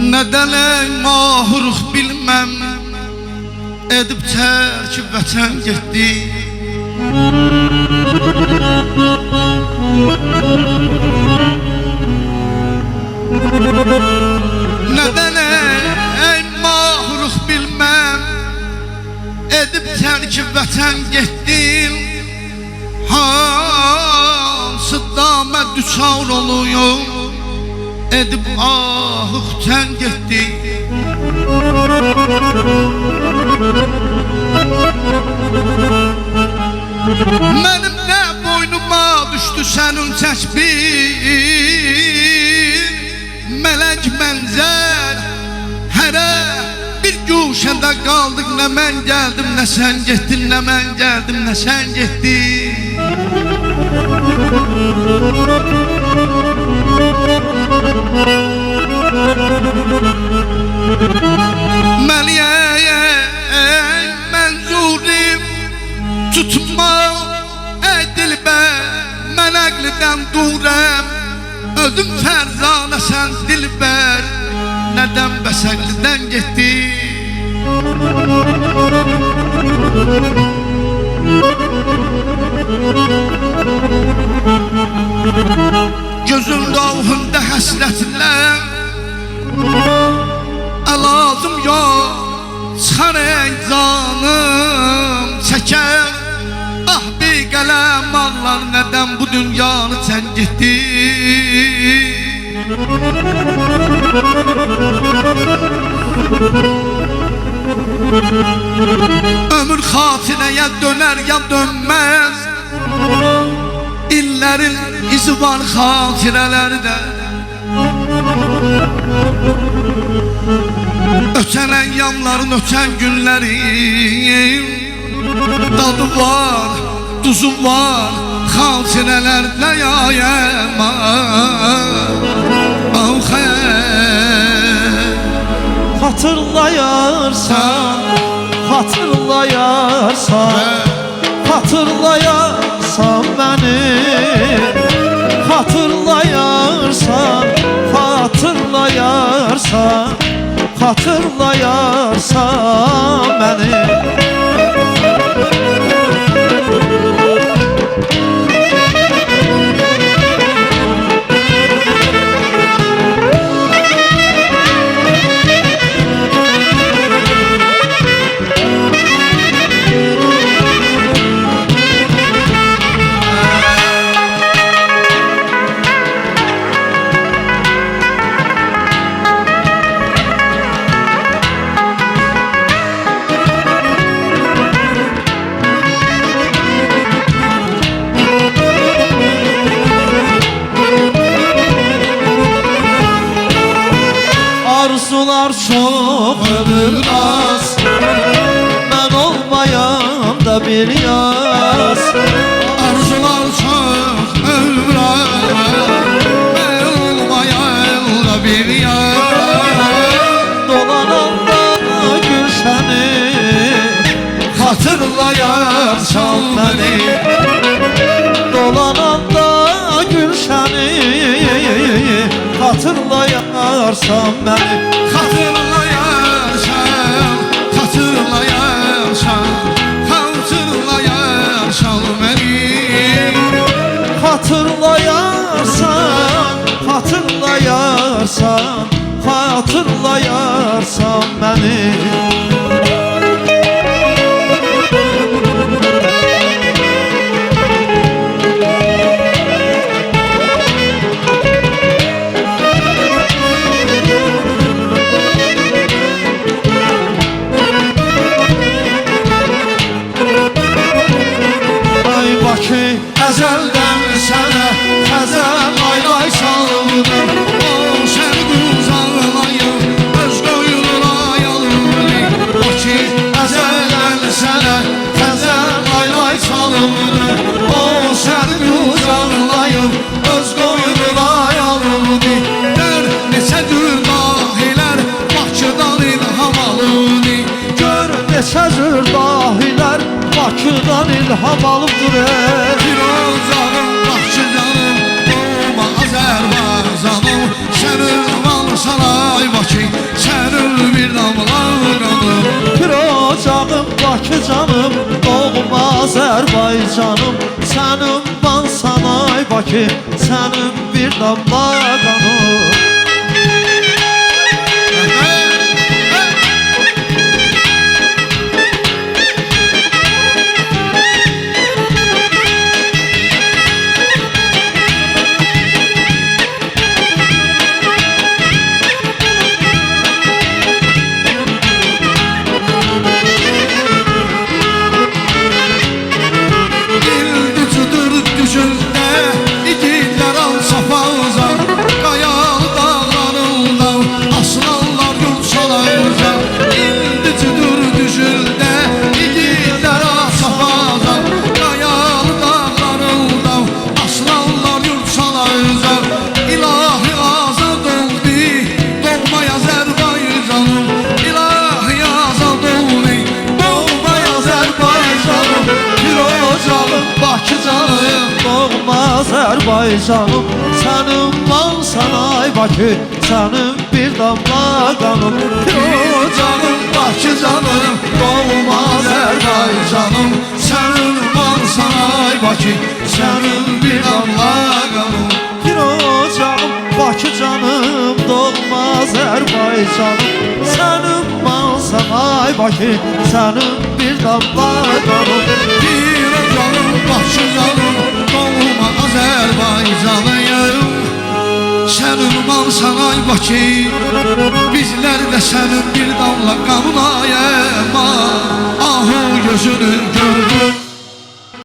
Nədən ey mahruq bilməm, edib tərk vətən getdi. Nədən ey mahruq bilməm, edib tərk vətən getdin. Hansı damə düçar oluyor, edib ahıqtən getdi. Mənim nə boynuma düşdü sənin çəkbir mələk mənzər. Hərə bir güşədə qaldıq, nə mən gəldim, nə sən getdin, nə mən gəldim, nə sən getdin. Məliyə mənzurim tutma ey dilbər, mən əqlidən durəm. Özüm fərzanə sən dilbər, nədən bəs əqlidən getdi. Gözün davhında həsrətlər, əlazım yox, çıxar ey canım çəkər. Ah bir qələm ağlar, nədən bu dünyanı sən getdi. Ömür xatirəyə dönər ya dönməz, İllərin izi var xatirələrdə. Ötən əyyamların, ötən günlərin dadı var, duzu var xatirələrdə. Yayəmə hatırlayarsan, hatırlayarsan, hatırlayarsan beni, hatırlayarsan, hatırlayarsan, hatırlayarsan beni. Arzular çok ömür az, ben olmayam da bir yaz. Arzular çok ömür az, ben olmayam da bir yaz. Dolananda gülşəni Hatırlayarsan beni, dolananda gülşəni hatırlayarsan beni. hatırlayarsan, hatırlayarsan, hatırlayarsan beni. Hatırlayarsan, hatırlayarsan, hatırlayarsan beni. Əzəldən sənə xəzəl ay saldım, o şərq uzanlayım, öz qoyununa yalım. cür dahilər Bakıdan ilham alıbdır Firozanım, Bakıcanım, doğma Azərbaycanım. Sənin mal saray Bakı, sənin bir damla qanım. Pirocağım, Bakıcanım, doğma Azərbaycanım Sənin mal sanay Bakı, sənin bir damla qanım Azərbaycanım, sənin mal sanay Bakı, sənin bir damla qanım Pirocağım, Bakıcanım, doğma Azərbaycanım. Sənin mal saray Bakı, sənin bir damla qanım. Pirocağım, Bakıcanım, doğma Azərbaycanım sənin mal sanay Bakı, sənin bir damla qanım Pirocağım, Bakıcanım, doğma Azərbaycanım. Sənin mal saray Bakı, bizlər də sənin bir damla qanına yema. Ahu gözünün